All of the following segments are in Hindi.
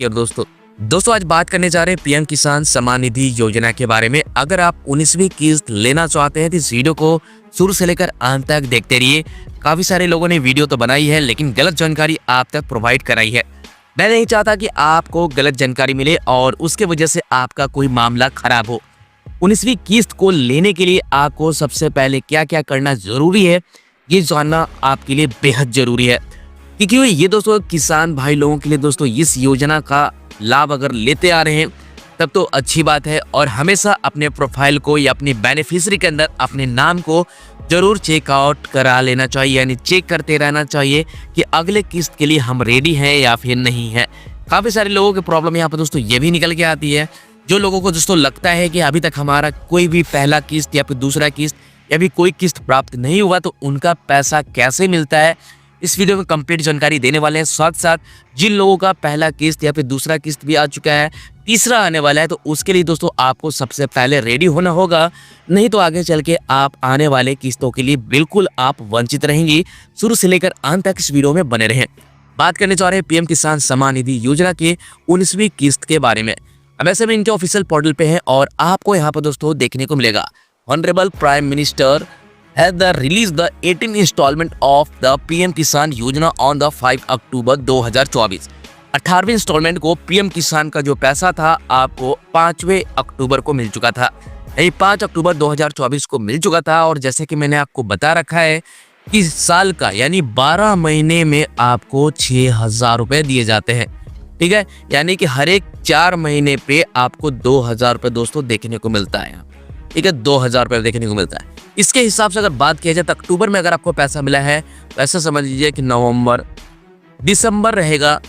नमस्कार दोस्तों आज बात करने जा रहे हैं पीएम किसान सम्मान निधि योजना के बारे में। अगर आप 19वीं किस्त लेना चाहते हैं तो इस वीडियो को शुरू से लेकर अंत तक देखते रहिए। काफी सारे लोगों ने वीडियो तो बनाई है लेकिन गलत जानकारी आप तक प्रोवाइड कराई है। मैं नहीं चाहता कि आपको गलत जानकारी मिले और उसके वजह से आपका कोई मामला खराब हो। 19वीं किस्त को लेने के लिए आपको सबसे पहले क्या क्या करना जरूरी है ये जानना आपके लिए बेहद जरूरी है, क्योंकि ये दोस्तों किसान भाई लोगों के लिए दोस्तों इस योजना का लाभ अगर लेते आ रहे हैं तब तो अच्छी बात है। और हमेशा अपने प्रोफाइल को या अपनी बेनिफिशियरी के अंदर अपने नाम को जरूर चेकआउट करा लेना चाहिए, यानी चेक करते रहना चाहिए कि अगले किस्त के लिए हम रेडी हैं या फिर नहीं है। काफ़ी सारे लोगों की प्रॉब्लम यहाँ पर दोस्तों ये भी निकल के आती है। जो लोगों को दोस्तों लगता है कि अभी तक हमारा कोई भी पहला किस्त या फिर दूसरा किस्त या फिर कोई किस्त प्राप्त नहीं हुआ तो उनका पैसा कैसे मिलता है, इस वीडियो में कंप्लीट जानकारी देने वाले हैं। साथ साथ जिन लोगों का पहला किस्त या फिर दूसरा किस्त भी आ चुका है, तीसरा आने वाला है, तो उसके लिए दोस्तों आपको सबसे पहले रेडी होना होगा, नहीं तो आगे चल के आप आने वाले किस्तों के लिए बिल्कुल आप वंचित रहेंगी। शुरू से लेकर अंत तक इस वीडियो में बने रहें। बात करने जा रहे हैं पीएम किसान सम्मान निधि योजना के 19वीं किस्त के बारे में। अब ऐसे में इनके ऑफिशियल पोर्टल पे है और आपको यहाँ पर दोस्तों देखने को मिलेगा honourable prime minister has released the 18th installment of the PM किसान योजना on the 5 अक्टूबर 2024। 18वीं इंस्टॉलमेंट को पीएम किसान का जो पैसा था आपको 5वें अक्टूबर को मिल चुका था। यही 5 अक्टूबर 2024 को मिल चुका था। और जैसे कि मैंने आपको बता रखा है कि साल का यानी 12 महीने में आपको 6,000 रुपये दिए जाते हैं। ठीक है, यानी कि हर एक 4 महीने पे आपको 2,000 रुपये दोस्तों देखने को मिलता है। ठीक है, 2,000 रुपये देखने को मिलता है। इसके हिसाब से अगर बात किया जाए तो अक्टूबर में अगर आपको पैसा मिला है तो ऐसा समझ लीजिए कि नवंबर दिसंबर रहेगा।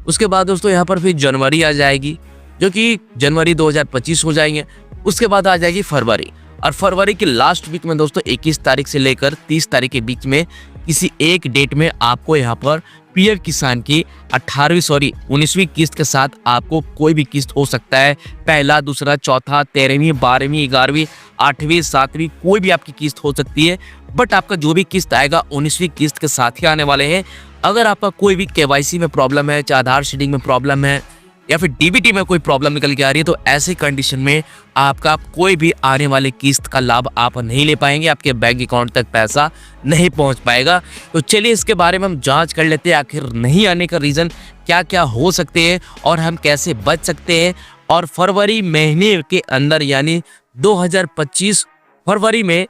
उसके बाद दोस्तों यहाँ पर फिर जनवरी आ जाएगी, जो कि जनवरी 2025 हो जाएंगे। उसके बाद आ जाएगी फरवरी, और फरवरी की लास्ट वीक में दोस्तों 21 तारीख से लेकर 30 तारीख के बीच में किसी एक डेट में आपको यहाँ पर पीएम किसान की 19वीं किस्त के साथ आपको कोई भी किस्त हो सकता है। पहला, दूसरा, चौथा, 13वीं, 12वीं, 11वीं, 8वीं, 7वीं, कोई भी आपकी किस्त हो सकती है। बट आपका जो भी किस्त आएगा 19वीं किस्त के साथ ही आने वाले हैं। अगर आपका कोई भी केवाईसी में प्रॉब्लम है, चाहे आधार शीडिंग में प्रॉब्लम है या फिर डीबीटी में कोई प्रॉब्लम निकल के आ रही है, तो ऐसी कंडीशन में आपका कोई भी आने वाले किस्त का लाभ आप नहीं ले पाएंगे, आपके बैंक अकाउंट तक पैसा नहीं पहुंच पाएगा। तो चलिए इसके बारे में हम जांच कर लेते हैं, आखिर नहीं आने का रीज़न क्या क्या हो सकते हैं और हम कैसे बच सकते हैं। और फरवरी महीने के अंदर यानी 2025 फरवरी में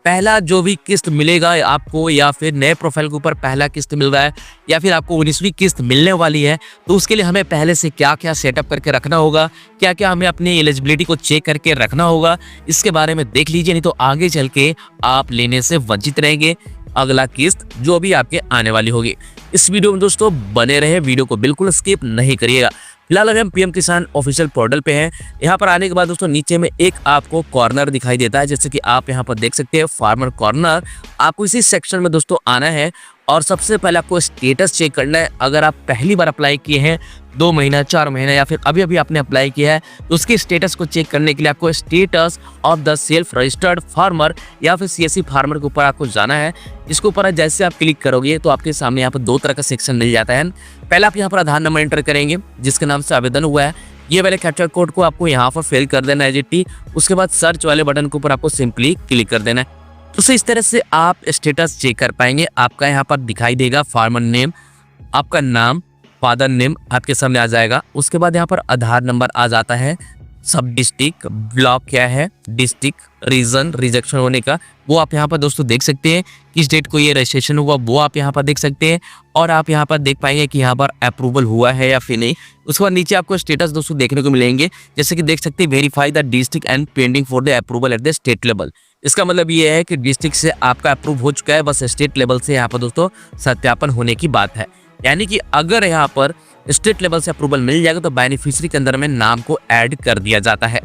पहला जो भी किस्त मिलेगा आपको, या फिर नए प्रोफाइल के ऊपर पहला किस्त मिल रहा है या फिर आपको 19वीं किस्त मिलने वाली है, तो उसके लिए हमें पहले से क्या क्या सेटअप करके रखना होगा, क्या क्या हमें अपनी एलिजिबिलिटी को चेक करके रखना होगा, इसके बारे में देख लीजिए। नहीं तो आगे चल के आप लेने से वंचित रहेंगे अगला किस्त जो भी आपके आने वाली होगी। इस वीडियो में दोस्तों बने रहे, वीडियो को बिल्कुल स्किप नहीं करिएगा। फिलहाल अगर हम पीएम किसान ऑफिशियल पोर्टल पे हैं, यहाँ पर आने के बाद दोस्तों नीचे में एक आपको कॉर्नर दिखाई देता है, जैसे कि आप यहाँ पर देख सकते हैं फार्मर कॉर्नर। आपको इसी सेक्शन में दोस्तों आना है और सबसे पहले आपको स्टेटस चेक करना है। अगर आप पहली बार अप्लाई किए हैं 2 महीना, 4 महीना या फिर अभी अभी आपने अप्लाई किया है, तो उसके स्टेटस को चेक करने के लिए आपको status of the self registered farmer या फिर सीएससी फार्मर के ऊपर आपको जाना है। इसके ऊपर जैसे आप क्लिक करोगे तो आपके सामने यहाँ पर 2 तरह का सेक्शन मिल जाता है। पहले आप यहाँ पर आधार नंबर एंटर करेंगे जिसके नाम से आवेदन हुआ है। ये वाले कैप्चा कोड को आपको यहाँ पर फिल कर देना है एजिटी। उसके बाद सर्च वाले बटन के ऊपर आपको सिंपली क्लिक कर देना है। तो इस तरह से आप स्टेटस चेक कर पाएंगे। आपका यहाँ पर दिखाई देगा फार्मर नेम, आपका नाम, फादर नेम आपके सामने आ जाएगा। उसके बाद यहाँ पर आधार नंबर आ जाता है, सब डिस्ट्रिक्ट, ब्लॉक क्या है, डिस्ट्रिक्ट, रीजन, रिजेक्शन होने का वो आप यहाँ पर दोस्तों देख सकते हैं। किस डेट को ये रजिस्ट्रेशन हुआ वो आप यहाँ पर देख सकते हैं। और आप यहाँ पर देख पाएंगे कि यहाँ पर अप्रूवल हुआ है या फिर नहीं। उसके बाद नीचे आपको स्टेटस दोस्तों देखने को मिलेंगे, जैसे कि देख सकते हैं verify the district and pending for the approval at the state level. इसका मतलब ये है कि डिस्ट्रिक्ट से आपका अप्रूव हो चुका है, बस स्टेट लेवल से यहाँ पर दोस्तों सत्यापन होने की बात है। यानी कि अगर यहाँ पर स्टेट लेवल से अप्रूवल मिल जाएगा तो बेनिफिशियरी के अंदर में नाम को ऐड कर दिया जाता है।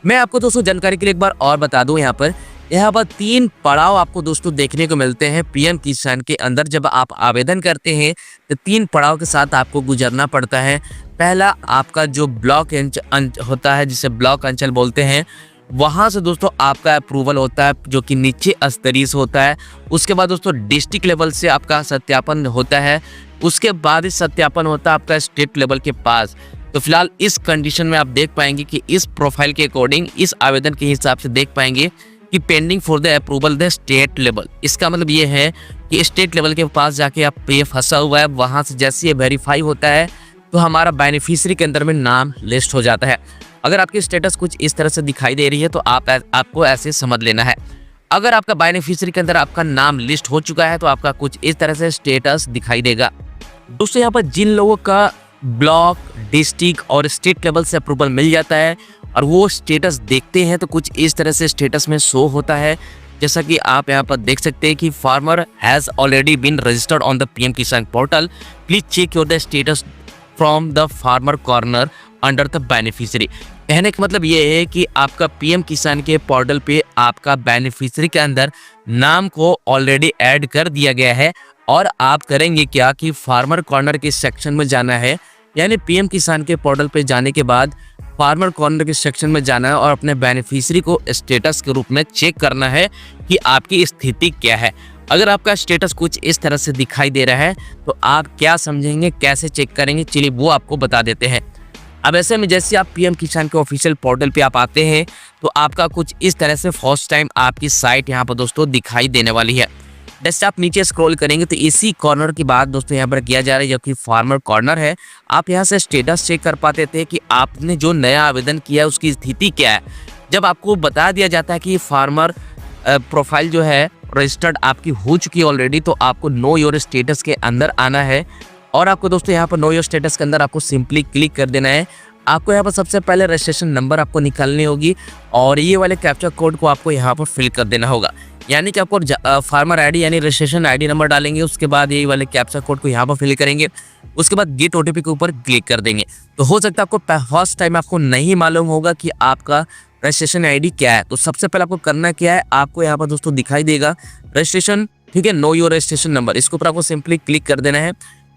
मैं आपको दोस्तों जानकारी के लिए एक बार और बता दूं, यहाँ पर 3 पड़ाव आपको दोस्तों देखने को मिलते हैं पीएम किसान के अंदर। जब आप आवेदन करते हैं तो 3 पड़ाव के साथ आपको गुजरना पड़ता है। पहला आपका जो ब्लॉक होता है, जिसे ब्लॉक अंचल बोलते हैं, वहाँ से दोस्तों आपका अप्रूवल होता है जो कि नीचे स्तरीय होता है। उसके बाद दोस्तों डिस्ट्रिक्ट लेवल से आपका सत्यापन होता है। उसके बाद ही सत्यापन होता है आपका स्टेट लेवल के पास। तो फिलहाल इस कंडीशन में आप देख पाएंगे कि इस प्रोफाइल के अकॉर्डिंग, इस आवेदन के हिसाब से देख पाएंगे कि pending for the approval the state level. इसका मतलब ये है कि स्टेट लेवल के पास जाके आप ये फंसा हुआ है, वहाँ से जैसे ये वेरीफाई होता है तो हमारा बेनिफिशियरी के अंदर में नाम लिस्ट हो जाता है। अगर आपकी स्टेटस कुछ इस तरह से दिखाई दे रही है तो आपको ऐसे समझ लेना है। अगर आपका बेनिफिशियरी के अंदर आपका नाम लिस्ट हो चुका है तो आपका कुछ इस तरह से स्टेटस दिखाई देगा। दोस्तों यहाँ पर जिन लोगों का ब्लॉक, डिस्ट्रिक्ट और स्टेट लेवल से अप्रूवल मिल जाता है और वो स्टेटस देखते हैं तो कुछ इस तरह से स्टेटस में शो होता है। जैसा कि आप यहाँ पर देख सकते हैं कि farmer has already been registered on the PM Kisan portal, please check your the status from the farmer corner under the beneficiary. कहने का मतलब ये है कि आपका पीएम किसान के पोर्टल पे आपका बेनिफिशियरी के अंदर नाम को ऑलरेडी ऐड कर दिया गया है और आप करेंगे क्या कि फार्मर कॉर्नर के सेक्शन में जाना है, यानी पीएम किसान के पोर्टल पे जाने के बाद फार्मर कॉर्नर के सेक्शन में जाना है और अपने बेनिफिशियरी को स्टेटस के रूप में चेक करना है कि आपकी स्थिति क्या है। अगर आपका स्टेटस कुछ इस तरह से दिखाई दे रहा है तो आप क्या समझेंगे, कैसे चेक करेंगे, चलिए वो आपको बता देते हैं। अब ऐसे में जैसे आप पीएम किसान के ऑफिशियल पोर्टल पे आप आते हैं तो आपका कुछ इस तरह से फर्स्ट टाइम आपकी साइट यहाँ पर दोस्तों दिखाई देने वाली है। जैसे आप नीचे स्क्रॉल करेंगे तो इसी कॉर्नर की बात दोस्तों यहाँ पर किया जा रहा है, जो कि फार्मर कॉर्नर है। आप यहाँ से स्टेटस चेक कर पाते थे कि आपने जो नया आवेदन किया है उसकी स्थिति क्या है। जब आपको बता दिया जाता है कि फार्मर प्रोफाइल जो है रजिस्टर्ड आपकी हो चुकी है ऑलरेडी, तो आपको नो योर स्टेटस के अंदर आना है और आपको दोस्तों यहाँ पर नो योर स्टेटस के अंदर आपको सिंपली क्लिक कर देना है। आपको यहाँ पर सबसे पहले रजिस्ट्रेशन नंबर आपको निकालनी होगी और ये वाले कैप्चा कोड को आपको यहाँ पर फिल कर देना होगा। यानी कि आपको फार्मर आईडी यानी रजिस्ट्रेशन आईडी नंबर डालेंगे, उसके बाद यही वाले कैप्चा कोड को यहाँ पर फिल करेंगे, उसके बाद गेट ओटीपी के ऊपर क्लिक कर देंगे। तो हो सकता है आपको फर्स्ट टाइम आपको नहीं मालूम होगा कि आपका रजिस्ट्रेशन आईडी क्या है। तो सबसे पहले आपको करना क्या है, आपको यहाँ पर दोस्तों दिखाई देगा रजिस्ट्रेशन, ठीक है, नो योर रजिस्ट्रेशन नंबर, इसके ऊपर आपको सिंपली क्लिक कर देना है।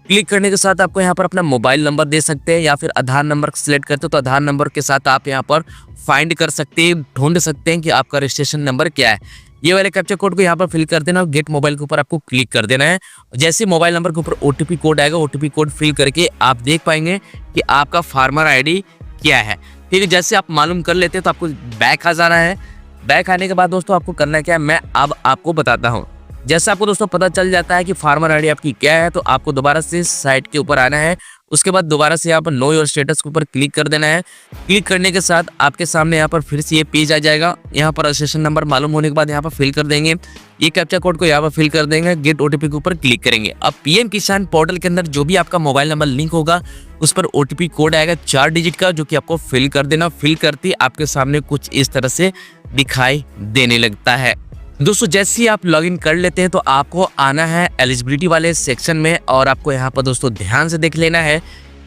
क्लिक करने के साथ आपको यहाँ पर अपना मोबाइल नंबर दे सकते हैं या फिर आधार नंबर सेलेक्ट करते हो तो आधार नंबर के साथ आप यहाँ पर फाइंड कर सकते हैं, ढूंढ सकते हैं कि आपका रजिस्ट्रेशन नंबर क्या है। ये वाले कैप्चा कोड को यहाँ पर फिल कर देना और गेट मोबाइल के ऊपर आपको क्लिक कर देना है। जैसे मोबाइल नंबर के ऊपर ओटीपी कोड आएगा, ओटीपी कोड फिल करके आप देख पाएंगे कि आपका फार्मर आईडी क्या है। ठीक है, जैसे आप मालूम कर लेते हैं तो आपको बैक आ जाना है। बैक आने के बाद दोस्तों आपको करना क्या है, मैं अब आपको बताता हूँ। जैसे आपको दोस्तों पता चल जाता है कि फार्मर आईडी आपकी क्या है तो आपको दोबारा से साइट के ऊपर आना है। उसके बाद दोबारा से यहाँ पर नो योर स्टेटस के ऊपर क्लिक कर देना है। क्लिक करने के साथ आपके सामने यहाँ पर फिर से ये पेज आ जाएगा। यहाँ पर रजिस्ट्रेशन नंबर मालूम होने के बाद यहाँ पर फिल कर देंगे, ये कैप्चा कोड को यहाँ पर फिल कर देंगे, गेट ओटीपी के ऊपर क्लिक करेंगे। अब पीएम किसान पोर्टल के अंदर जो भी आपका मोबाइल नंबर लिंक होगा उस पर ओटीपी कोड आएगा 4 डिजिट का, जो कि आपको फिल कर देना। फिल करते आपके सामने कुछ इस तरह से दिखाई देने लगता है। दोस्तों जैसे ही आप लॉगिन कर लेते हैं तो आपको आना है एलिजिबिलिटी वाले सेक्शन में और आपको यहाँ पर दोस्तों ध्यान से देख लेना है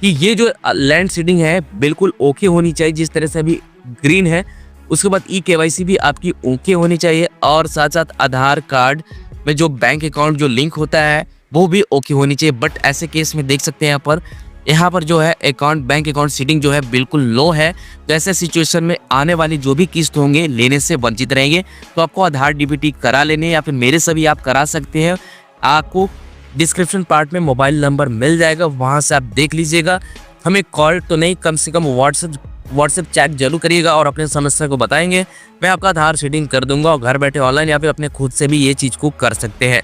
कि ये जो लैंड सीडिंग है बिल्कुल ओके होनी चाहिए। जिस तरह से अभी ग्रीन है उसके बाद ई-केवाईसी भी आपकी ओके होनी चाहिए और साथ साथ आधार कार्ड में जो बैंक अकाउंट जो लिंक होता है वो भी ओके होनी चाहिए। बट ऐसे केस में देख सकते हैं यहाँ पर जो है अकाउंट, बैंक अकाउंट सीडिंग जो है बिल्कुल लो है। तो ऐसे सिचुएशन में आने वाली जो भी किस्त होंगे लेने से वंचित रहेंगे। तो आपको आधार डीबीटी करा लेने या फिर मेरे से भी आप करा सकते हैं। आपको डिस्क्रिप्शन पार्ट में मोबाइल नंबर मिल जाएगा, वहां से आप देख लीजिएगा। हमें कॉल तो नहीं, कम से कम व्हाट्सएप चैट जरूर करिएगा और अपने समस्या को बताएंगे। मैं आपका आधार सीडिंग कर दूंगा और घर बैठे ऑनलाइन या फिर अपने खुद से भी ये चीज़ को कर सकते हैं।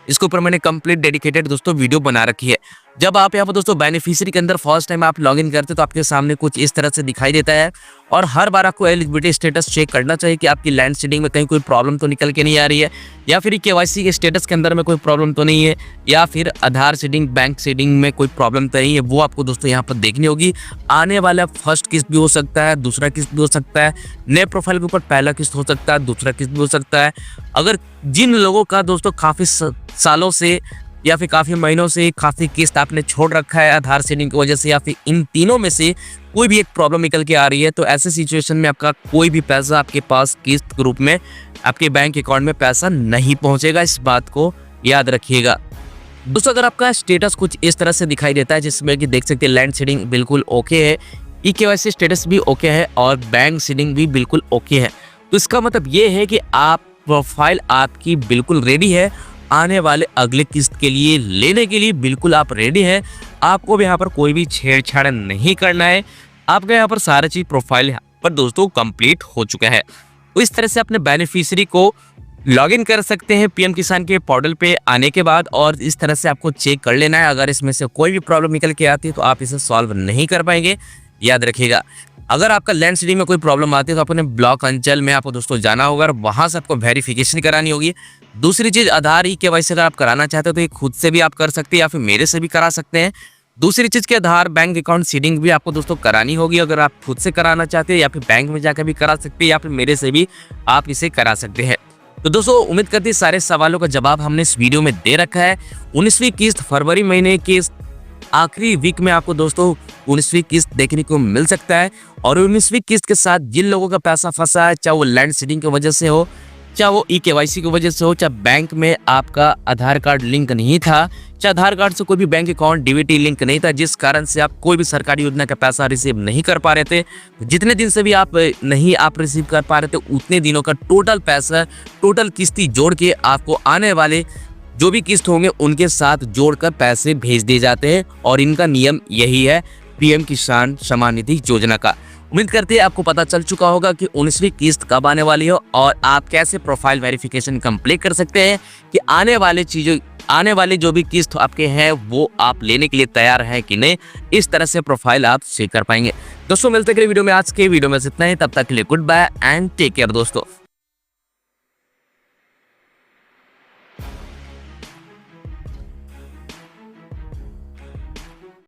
इसके ऊपर मैंने कंप्लीट डेडिकेटेड दोस्तों वीडियो बना रखी है। जब आप यहाँ पर दोस्तों बेनिफिशियरी के अंदर फर्स्ट टाइम आप लॉगिन करते तो आपके सामने कुछ इस तरह से दिखाई देता है और हर बार आपको एलिजिबिलिटी स्टेटस चेक करना चाहिए कि आपकी लैंड सीडिंग में कहीं कोई प्रॉब्लम तो निकल के नहीं आ रही है या फिर केवाईसी के स्टेटस के अंदर में कोई प्रॉब्लम तो नहीं है या फिर आधार सीडिंग, बैंक सीडिंग में कोई प्रॉब्लम तो नहीं है। वो आपको दोस्तों यहाँ पर देखनी होगी। आने वाला फर्स्ट किस्त भी हो सकता है, दूसरा किस्त भी हो सकता है, नए प्रोफाइल के ऊपर पहला किस्त हो सकता है, दूसरा किस्त भी हो सकता है। अगर जिन लोगों का दोस्तों काफ़ी सालों से या फिर काफ़ी महीनों से काफ़ी किस्त आपने छोड़ रखा है आधार सीडिंग की वजह से या फिर इन तीनों में से कोई भी एक प्रॉब्लम निकल के आ रही है तो ऐसे सिचुएशन में आपका कोई भी पैसा आपके पास किस्त के रूप में आपके बैंक अकाउंट में पैसा नहीं पहुंचेगा। इस बात को याद रखिएगा। दोस्तों अगर आपका स्टेटस कुछ इस तरह से दिखाई देता है जिसमें कि देख सकते हैं लैंड सीडिंग बिल्कुल ओके है, ई-केवाईसी स्टेटस भी ओके है और बैंक सीडिंग भी बिल्कुल ओके है, तो इसका मतलब ये है कि आप प्रोफाइल आपकी बिल्कुल रेडी है आने वाले अगले किस्त के लिए लेने के लिए बिल्कुल आप रेडी हैं। आपको भी यहाँ पर कोई भी छेड़छाड़ नहीं करना है। आपका यहाँ पर सारा चीज प्रोफाइल यहाँ पर दोस्तों कंप्लीट हो चुका है। तो इस तरह से अपने बेनिफिशियरी को लॉगिन कर सकते हैं पीएम किसान के पोर्टल पे आने के बाद, और इस तरह से आपको चेक कर लेना है। अगर इसमें से कोई भी प्रॉब्लम निकल के आती है तो आप इसे सॉल्व नहीं कर पाएंगे, याद रखिएगा। अगर आपका लैंड सीडिंग में कोई प्रॉब्लम आती है तो अपने ब्लॉक अंचल में आपको दोस्तों जाना होगा और वहां से आपको वेरिफिकेशन करानी होगी। दूसरी चीज, आधार ई-केवाईसी अगर आप कराना चाहते हो तो ये खुद से भी आप कर सकते हैं या फिर मेरे से भी करा सकते हैं। दूसरी चीज के आधार बैंक अकाउंट सीडिंग भी आपको दोस्तों करानी होगी। अगर आप खुद से कराना चाहते हैं या फिर बैंक में जाकर भी करा सकते हैं या फिर मेरे से भी आप इसे करा सकते हैं। तो दोस्तों उम्मीद करते हैं सारे सवालों का जवाब हमने इस वीडियो में दे रखा है। 19वीं किस्त फरवरी महीने के आखिरी वीक में आपको दोस्तों 19वीं किस्त देखने को मिल सकता है। और 19वीं किस्त के साथ जिन लोगों का पैसा फंसा है, चाहे वो लैंड सीडिंग की वजह से हो, चाहे वो ई-केवाईसी की वजह से हो, चाहे बैंक में आपका आधार कार्ड लिंक नहीं था, चाहे आधार कार्ड से कोई भी बैंक अकाउंट डीबीटी लिंक नहीं था, जिस कारण से आप कोई भी सरकारी योजना का पैसा रिसीव नहीं कर पा रहे थे, जितने दिन से भी आप नहीं रिसीव कर पा रहे थे, उतने दिनों का टोटल पैसा, टोटल किस्ती जोड़ के आपको आने वाले जो भी किस्त होंगे उनके साथ जोड़कर पैसे भेज दिए जाते हैं। और इनका नियम यही है पीएम किसान सम्मान निधि योजना का। उम्मीद करते हैं आपको पता चल चुका होगा कि 19वीं किस्त कब आने वाली हो और आप कैसे प्रोफाइल वेरिफिकेशन कंप्लीट कर सकते हैं कि आने वाले जो भी किस्त आपके हैं वो आप लेने के लिए तैयार हैं कि नहीं। इस तरह से प्रोफाइल आप चेक कर पाएंगे। दोस्तों मिलते हैं अगले वीडियो में। आज के वीडियो में इतना ही, तब तक के लिए good bye and take care दोस्तों।